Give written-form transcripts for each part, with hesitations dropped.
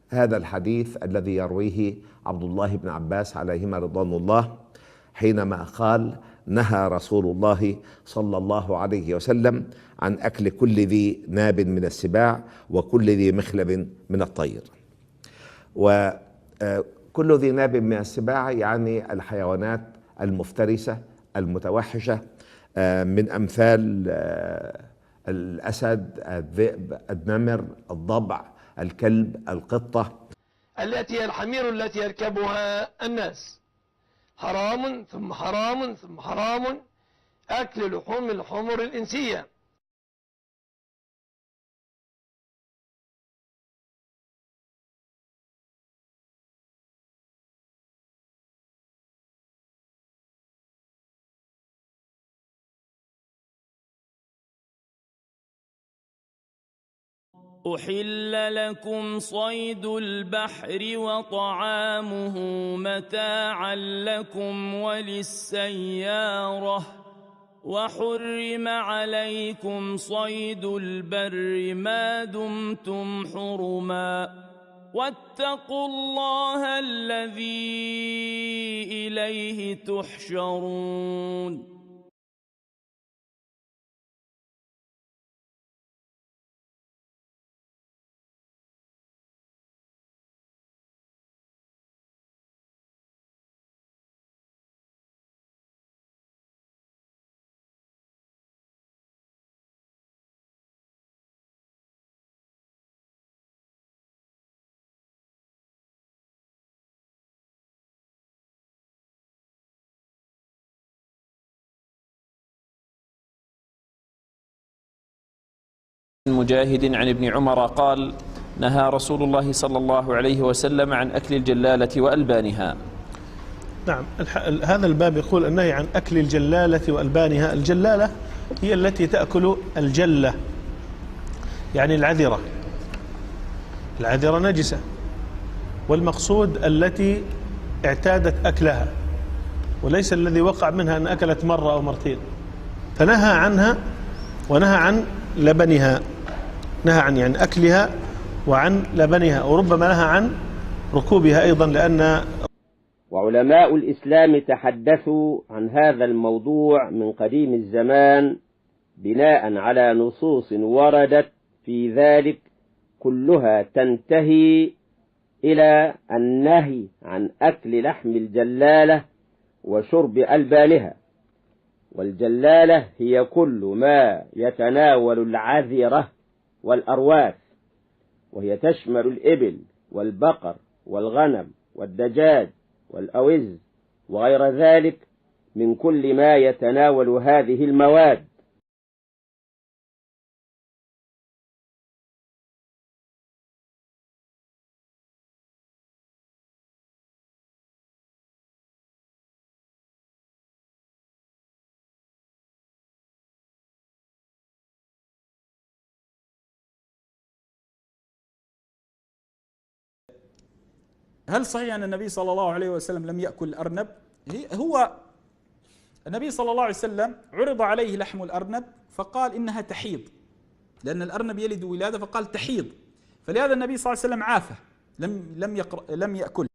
هذا الحديث الذي يرويه عبد الله بن عباس عليهما رضوان الله، حينما قال: نهى رسول الله صلى الله عليه وسلم عن أكل كل ذي ناب من السباع وكل ذي مخلب من الطير. وكل ذي ناب من السباع يعني الحيوانات المفترسة المتوحشة، من أمثال الأسد، الذئب، النمر، الضبع، الكلب، القطة، التي هي الحمير التي يركبها الناس. حرام ثم حرام ثم حرام أكل لحوم الحمر الإنسية. أحل لكم صيد البحر وطعامه متاعا لكم وللسيارة، وحرم عليكم صيد البر ما دمتم حرما، واتقوا الله الذي إليه تحشرون. مجاهد عن ابن عمر قال: نهى رسول الله صلى الله عليه وسلم عن أكل الجلالة وألبانها. نعم، هذا الباب يقول النهي عن أكل الجلالة وألبانها. الجلالة هي التي تأكل الجلة، يعني العذرة. العذرة نجسة، والمقصود التي اعتادت أكلها، وليس الذي وقع منها أن أكلت مرة أو مرتين. فنهى عنها ونهى عن لبنها، نهى عن يعني أكلها وعن لبنها، وربما نهى عن ركوبها أيضا. لأن وعلماء الإسلام تحدثوا عن هذا الموضوع من قديم الزمان بناء على نصوص وردت في ذلك، كلها تنتهي إلى النهي عن أكل لحم الجلالة وشرب ألبانها. والجلالة هي كل ما يتناول العذرة والأرواث، وهي تشمل الإبل والبقر والغنم والدجاج والأوز وغير ذلك من كل ما يتناول هذه المواد. هل صحيح أن النبي صلى الله عليه وسلم لم يأكل الأرنب؟ هو النبي صلى الله عليه وسلم عرض عليه لحم الأرنب فقال إنها تحيض، لأن الأرنب يلد ولادة، فقال تحيض، فلهذا النبي صلى الله عليه وسلم عافه، لم يأكل.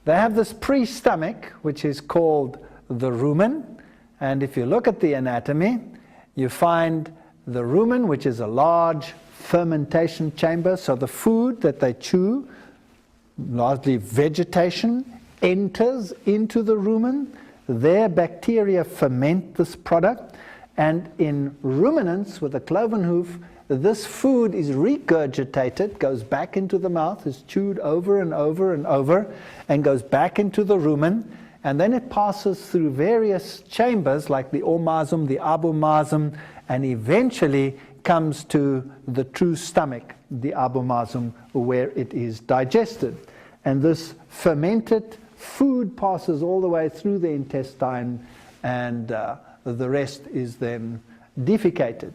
They have this pre-stomach, which is called the rumen, and if you look at the anatomy, you find the rumen, which is a large fermentation chamber, so the food that they chew, largely vegetation, enters into the rumen. Their bacteria ferment this product, and in ruminants with a cloven hoof, this food is regurgitated, goes back into the mouth, is chewed over and over and over, and goes back into the rumen, and then it passes through various chambers like the omasum, the abomasum, and eventually comes to the true stomach. the abomasum where it is digested. And this fermented food passes all the way through the intestine, and the rest is then defecated.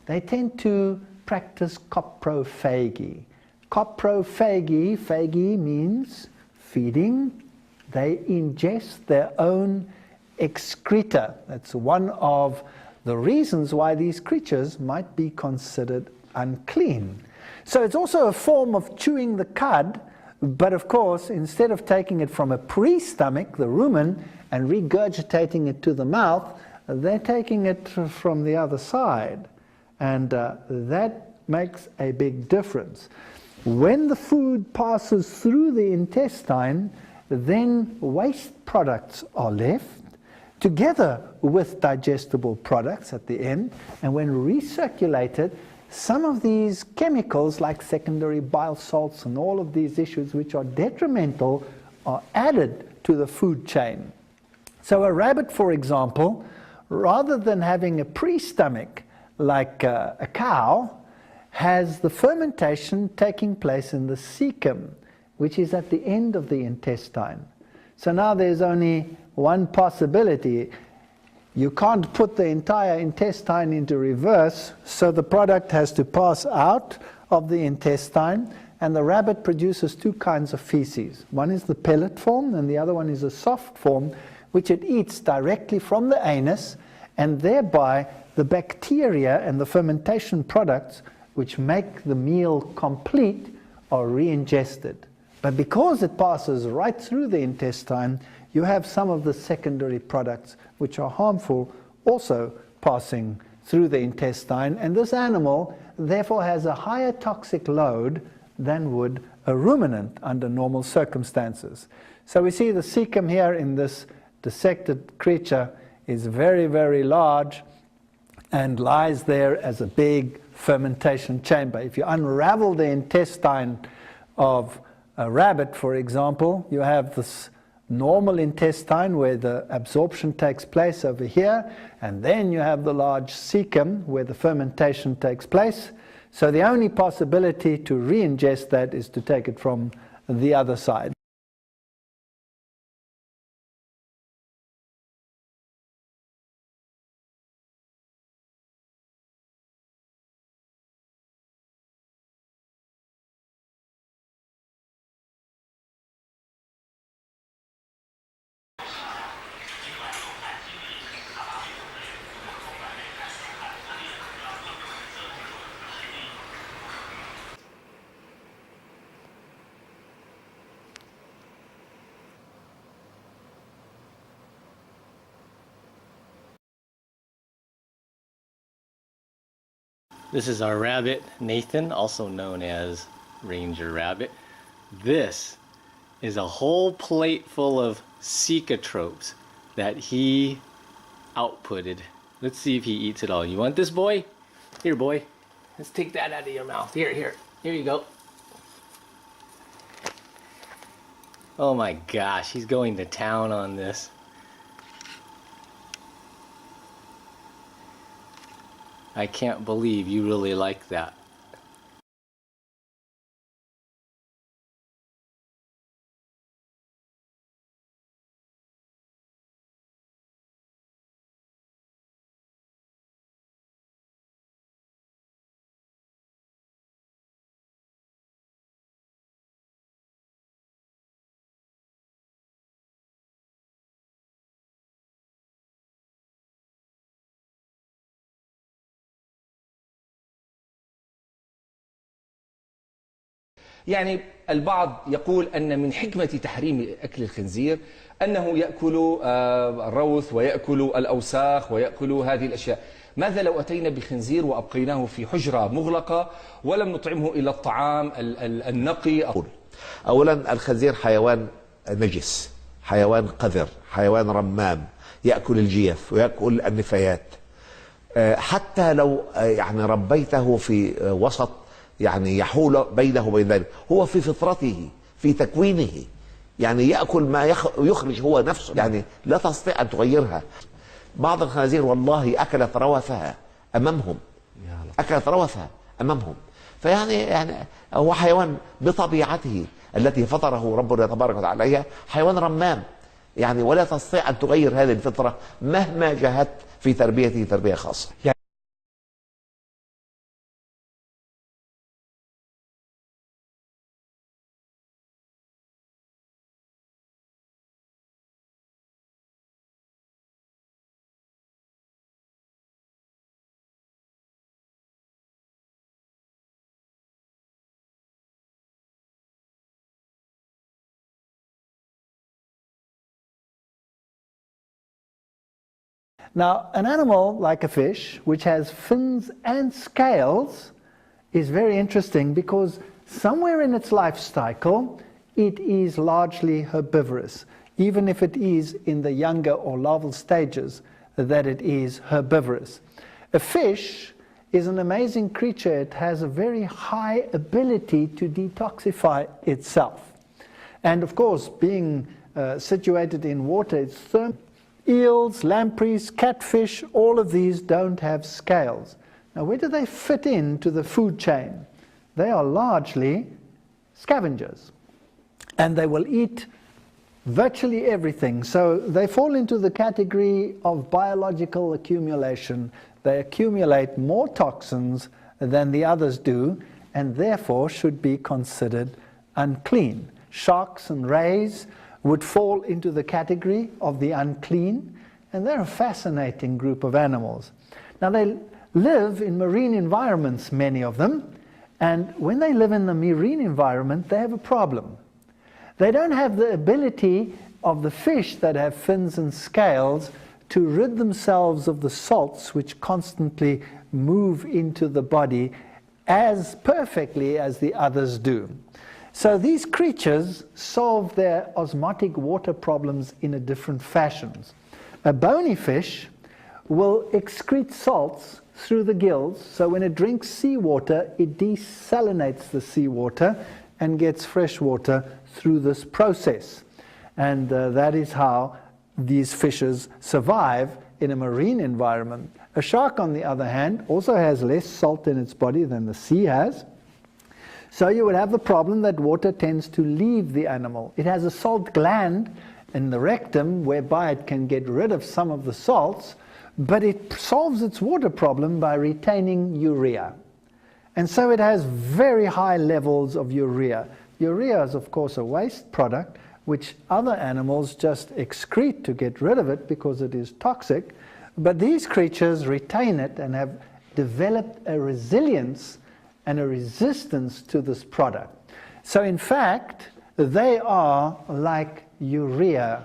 They tend to practice coprophagy. Coprophagy, phagy means feeding. They ingest their own excreta. That's one of the reasons why these creatures might be considered unclean. So it's also a form of chewing the cud, but of course, instead of taking it from a pre-stomach, the rumen, and regurgitating it to the mouth, they're taking it from the other side. And that makes a big difference. When the food passes through the intestine, then waste products are left together with digestible products at the end. And when recirculated, some of these chemicals like secondary bile salts and all of these issues which are detrimental are added to the food chain. So a rabbit, for example, rather than having a pre-stomach like a cow, has the fermentation taking place in the cecum, which is at the end of the intestine. So now there's only one possibility. You can't put the entire intestine into reverse, so the product has to pass out of the intestine, and the rabbit produces two kinds of feces. One is the pellet form, and the other one is a soft form, which it eats directly from the anus, and thereby the bacteria and the fermentation products which make the meal complete are re-ingested. But because it passes right through the intestine, you have some of the secondary products which are harmful also passing through the intestine, and this animal therefore has a higher toxic load than would a ruminant under normal circumstances. So we see the cecum here in this dissected creature is very, very large and lies there as a big fermentation chamber. If you unravel the intestine of a rabbit, for example, you have this normal intestine where the absorption takes place over here, and then you have the large cecum where the fermentation takes place. So the only possibility to re-ingest that is to take it from the other side. This is our rabbit, Nathan, also known as Ranger Rabbit. This is a whole plate full of cecotropes that he outputted. Let's see if he eats it all. You want this, boy? Here, boy. Let's take that out of your mouth. Here you go. Oh my gosh, he's going to town on this. I can't believe you really like that. يعني البعض يقول أن من حكمة تحريم أكل الخنزير أنه يأكل الروث ويأكل الأوساخ ويأكل هذه الأشياء. ماذا لو أتينا بخنزير وأبقيناه في حجرة مغلقة ولم نطعمه إلى الطعام النقي؟ أولا الخنزير حيوان نجس، حيوان قذر، حيوان رمام، يأكل الجيف ويأكل النفايات. حتى لو يعني ربيته في وسط يعني يحول بينه وبين ذلك، هو في فطرته في تكوينه يعني يأكل ما يخرج هو نفسه، يعني لا تستطيع أن تغيرها. بعض الخنازير والله أكلت روثها أمامهم، أكلت روثها أمامهم. فيعني هو حيوان بطبيعته التي فطره ربنا تبارك وتعالى عليها حيوان رمام، يعني ولا تستطيع أن تغير هذه الفطرة مهما جاهدت في تربيته تربية خاصة. Now, an animal like a fish, which has fins and scales, is very interesting because somewhere in its life cycle, it is largely herbivorous, even if it is in the younger or larval stages that it is herbivorous. A fish is an amazing creature. It has a very high ability to detoxify itself. And of course, being situated in water, it's thermal. Eels, lampreys, catfish, all of these don't have scales. Now, where do they fit into the food chain? They are largely scavengers, and they will eat virtually everything. So they fall into the category of biological accumulation. They accumulate more toxins than the others do, and therefore should be considered unclean. Sharks and rays would fall into the category of the unclean, and they're a fascinating group of animals. Now, they live in marine environments, many of them, and when they live in the marine environment, they have a problem. They don't have the ability of the fish that have fins and scales to rid themselves of the salts which constantly move into the body as perfectly as the others do. So these creatures solve their osmotic water problems in a different fashions. A bony fish will excrete salts through the gills, so when it drinks seawater, it desalinates the seawater and gets fresh water through this process. And that is how these fishes survive in a marine environment. A shark, on the other hand, also has less salt in its body than the sea has. So you would have the problem that water tends to leave the animal. It has a salt gland in the rectum whereby it can get rid of some of the salts, but it solves its water problem by retaining urea. And so it has very high levels of urea. Urea is, of course, a waste product which other animals just excrete to get rid of it because it is toxic. But these creatures retain it and have developed a resilience and a resistance to this product. So in fact, they are like urea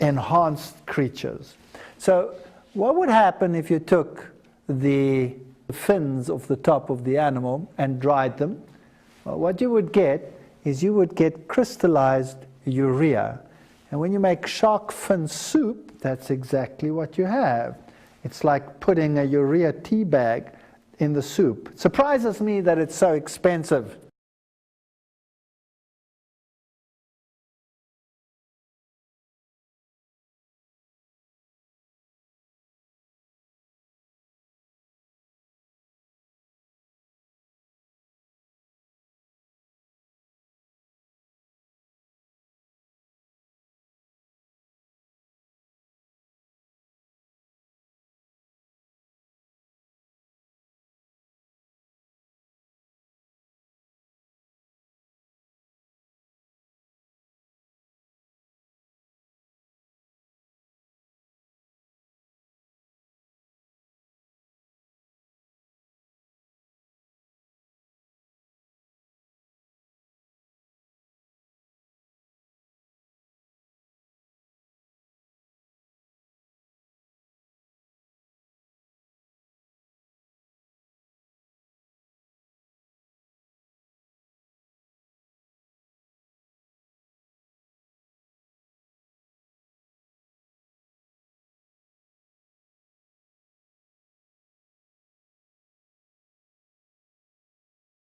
enhanced creatures. So what would happen if you took the fins off the top of the animal and dried them? Well, what you would get is you would get crystallized urea. And when you make shark fin soup, that's exactly what you have. It's like putting a urea tea bag in the soup. It surprises me that it's so expensive